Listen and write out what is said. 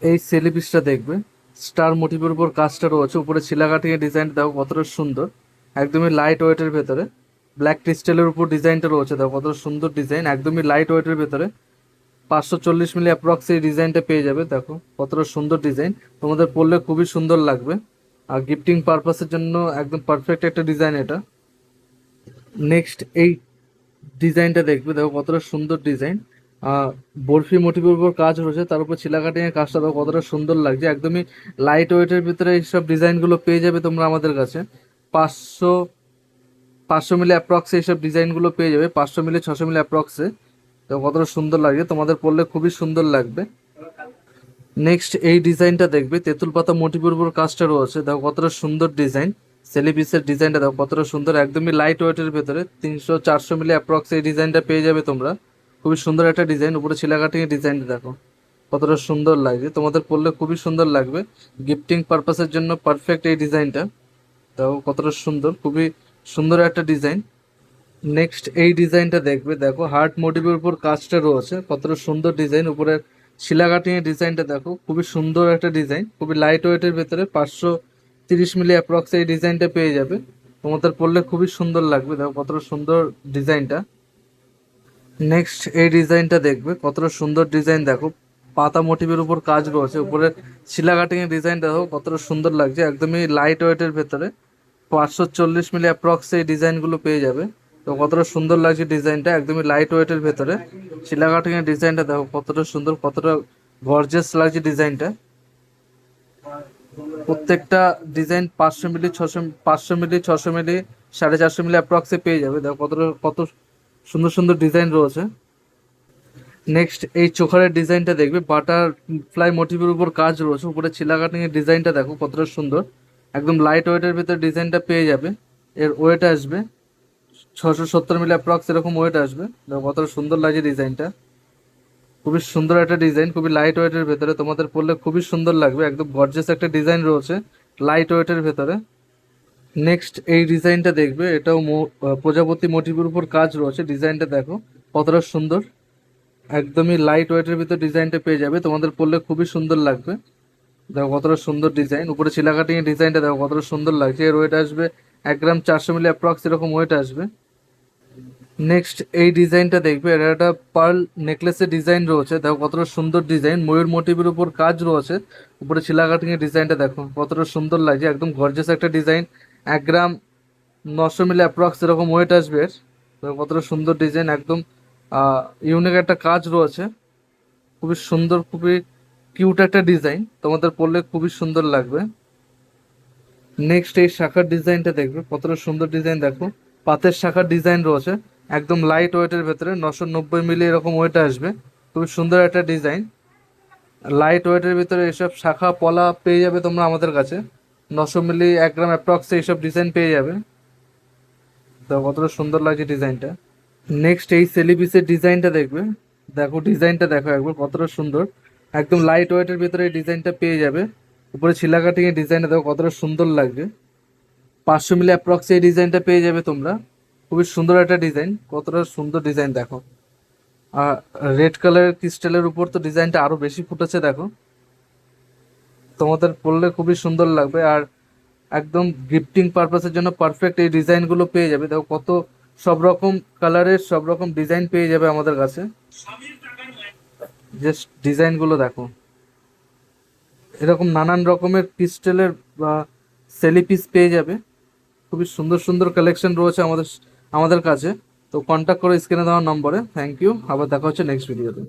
এই সেলি পিসটা দেখবে, স্টার মোটিভের উপর কাজটা রয়েছে, উপরে ছিলা কাটিং ডিজাইন দেখো কতটা সুন্দর, একদমই লাইট ওয়েটের ভেতরে। ব্ল্যাক ক্রিস্টালের উপর ডিজাইনটা রয়েছে দেখো কত সুন্দর ডিজাইন, একদমই লাইট ওয়েটের ভেতরে। 540 মিলি অ্যাপ্রক্স এই ডিজাইনটা পেয়ে যাবে, দেখো কতটা সুন্দর ডিজাইন, তোমাদের পরলে খুবই সুন্দর লাগবে। আর গিফটিং পারপাসের জন্য একদম পারফেক্ট একটা ডিজাইন এটা। নেক্সট এই ডিজাইনটা দেখবে, দেখো কতটা সুন্দর ডিজাইন। বরফি মোটিভের উপর কাজ রয়েছে, তার উপর চিলা কাটিং এর কাজটা দেখো কতটা সুন্দর লাগছে, একদমই লাইট ওয়েটের ভিতরে এইসব ডিজাইনগুলো পেয়ে যাবে তোমরা আমাদের কাছে। 500 500 মিলি অ্যাপ্রক্সে এইসব ডিজাইনগুলো পেয়ে যাবে, 500 মিলি 600 মিলি অ্যাপ্রক্সে। তো কতটা সুন্দর লাগছে, তোমাদের পরলে খুবই সুন্দর লাগবে। নেক্সট এই ডিজাইনটা দেখবে, তেঁতুল পাতা মোটিভের উপর কাজটা রয়েছে, দেখো কতটা সুন্দর ডিজাইন। সেলিপিসের ডিজাইনটা দেখো কতটা সুন্দর, একদমই লাইট ওয়েটের ভেতরে। 300 400 মিলি অ্যাপ্রক্স এই ডিজাইনটা পেয়ে যাবে তোমরা। খুবই সুন্দর একটা ডিজাইন, উপরে ছিলা কাটিং এর ডিজাইনটা দেখো কতটা সুন্দর লাগছে, তোমাদের পরলে খুবই সুন্দর লাগবে। গিফটিং পারপাসের জন্য পারফেক্ট এই ডিজাইনটা, দেখো কতটা সুন্দর, খুবই সুন্দর একটা ডিজাইন। নেক্সট এই ডিজাইনটা দেখবে, দেখো হার্ট মোটিভের উপর কাজটা রয়েছে, কতটা সুন্দর ডিজাইন, উপরে শিলা কাটিং এর ডিজাইনটা দেখো খুবই সুন্দর একটা ডিজাইন, খুবই লাইট ওয়েটের ভেতরে। 530 মিলি অ্যাপ্রক্স এই ডিজাইনটা পেয়ে যাবে, তোমাদের পরলে খুবই সুন্দর লাগবে, দেখো কতটা সুন্দর ডিজাইনটা। নেক্সট এই ডিজাইনটা দেখবে, কতটা সুন্দর ডিজাইন, দেখো পাতা মোটিভের উপর কাজ রয়েছে, উপরে শিলা কাটিং এর ডিজাইনটা দেখো কতটা সুন্দর লাগছে, একদমই লাইট ওয়েটের ভেতরে। 540 মিলি অ্যাপ্রক্স এই ডিজাইনগুলো পেয়ে যাবে, তো কতটা সুন্দর লাগছে ডিজাইনটা, একদমই লাইট ওয়েটের ভেতরে। শিলা কাটিং এর ডিজাইনটা দেখো কতটা সুন্দর, কতটা গর্জিয়াস লাগছে ডিজাইনটা। প্রত্যেকটা ডিজাইন 500 মিলি 600 500 মিলি 600 মিলি 450 মিলি অ্যাপ্রক্সে পেয়ে যাবে, দেখো কতটা কত সুন্দর সুন্দর ডিজাইন রয়েছে। নেক্সট এই চোখারের ডিজাইনটা দেখবে, বাটারফ্লাই মোটিভের উপর কাজ রয়েছে, উপরে ছিলা কাটিং এর ডিজাইনটা দেখো কতটা সুন্দর, একদম লাইট ওয়েটের ভিতরে ডিজাইনটা পেয়ে যাবে। এর ওয়েট আসবে 670 মিলি অ্যাপ্রক্স, এরকম ওয়েট আসবে, দেখো কতটা সুন্দর লাগছে ডিজাইনটা। খুবই সুন্দর একটা ডিজাইন, খুবই লাইট ওয়েটের ভেতরে, তোমাদের পরলে খুবই সুন্দর লাগবে, একদম গর্জিয়াস একটা ডিজাইন রয়েছে লাইট ওয়েটের ভেতরে। নেক্সট এই ডিজাইনটা দেখবে, এটাও প্রজাপতি মোটিভের উপর কাজ রয়েছে, ডিজাইনটা দেখো কতটা সুন্দর, একদমই লাইট ওয়েটের ভিতর ডিজাইনটা পেয়ে যাবে, তোমাদের পরলে খুবই সুন্দর লাগবে। দেখো কতটা সুন্দর ডিজাইন, উপরে চিলা কাটিং এর ডিজাইনটা দেখো কতটা সুন্দর লাগছে, এর ওয়েট আসবে 1 গ্রাম 400 মিলি অ্যাপ্রক্স, এরকম ওয়েট আসবে। নেক্সট এই ডিজাইনটা দেখবে, এটা একটা পার্ল নেকলেসের ডিজাইন রয়েছে, দেখো কতটা সুন্দর ডিজাইন, ময়ূর মোটিভের উপর কাজ রয়েছে, উপরে চিলা কাটিং এর ডিজাইনটা দেখো কতটা সুন্দর লাগছে, একদম গর্জিয়াস একটা ডিজাইন। 1 গ্রাম 900 মিলি অ্যাপ্রক্স, এরকম ওয়েট আসবে এর। দেখো কতটা সুন্দর ডিজাইন, একদম ইউনিক একটা কাজ রয়েছে, খুবই সুন্দর, খুবই কিউট একটা ডিজাইন, তোমাদের পরলে খুবই সুন্দর লাগবে। নেক্সট এই শাখার ডিজাইনটা দেখবে, কতটা সুন্দর ডিজাইন, দেখো পাতের শাখার ডিজাইন রয়েছে, একদম লাইট ওয়েটের ভেতরে। 990 মিলি এরকম ওয়েট আসবে, খুবই সুন্দর একটা ডিজাইন, লাইট ওয়েটের ভিতরে এসব শাখা পলা পেয়ে যাবে তোমরা আমাদের কাছে। 900 মিলি 1 গ্রাম অ্যাপ্রক্স এইসব ডিজাইন পেয়ে যাবে, তো কতটা সুন্দর লাগছে ডিজাইনটা। নেক্সট এই সেলিপিসের ডিজাইনটা দেখবে, দেখো ডিজাইনটা দেখো একবার কতটা সুন্দর, একদম লাইট ওয়েটের ভিতরে এই ডিজাইনটা পেয়ে যাবে, উপরে ছিলা কাটিং এর ডিজাইনটা দেখো কতটা সুন্দর লাগছে। 500 মিলি অ্যাপ্রক্স এই ডিজাইনটা পেয়ে যাবে তোমরা, খুবই সুন্দর একটা ডিজাইন, কতটা সুন্দর ডিজাইন দেখো। আর রেড কালারের ক্রিস্টালের উপর তো ডিজাইনটা আরো বেশি ফুটেছে দেখো, তোমাদের পরলে খুবই সুন্দর লাগবে। আর একদম গিফটিং পারপাসের জন্য পারফেক্ট এই ডিজাইনগুলো পেয়ে যাবে, দেখো কত সব রকম কালারের সব রকম ডিজাইন পেয়ে যাবে আমাদের কাছে। জাস্ট ডিজাইনগুলো দেখো, এরকম নানান রকমের ক্রিস্টালের বা সেলিপিস পেয়ে যাবে, খুবই সুন্দর সুন্দর কালেকশন রয়েছে আমাদের আমাদের কাছে। তো কন্ট্যাক্ট করে স্ক্রিনে দেওয়া নম্বরে। থ্যাংক ইউ, আবার দেখা হচ্ছে নেক্সট ভিডিওতে।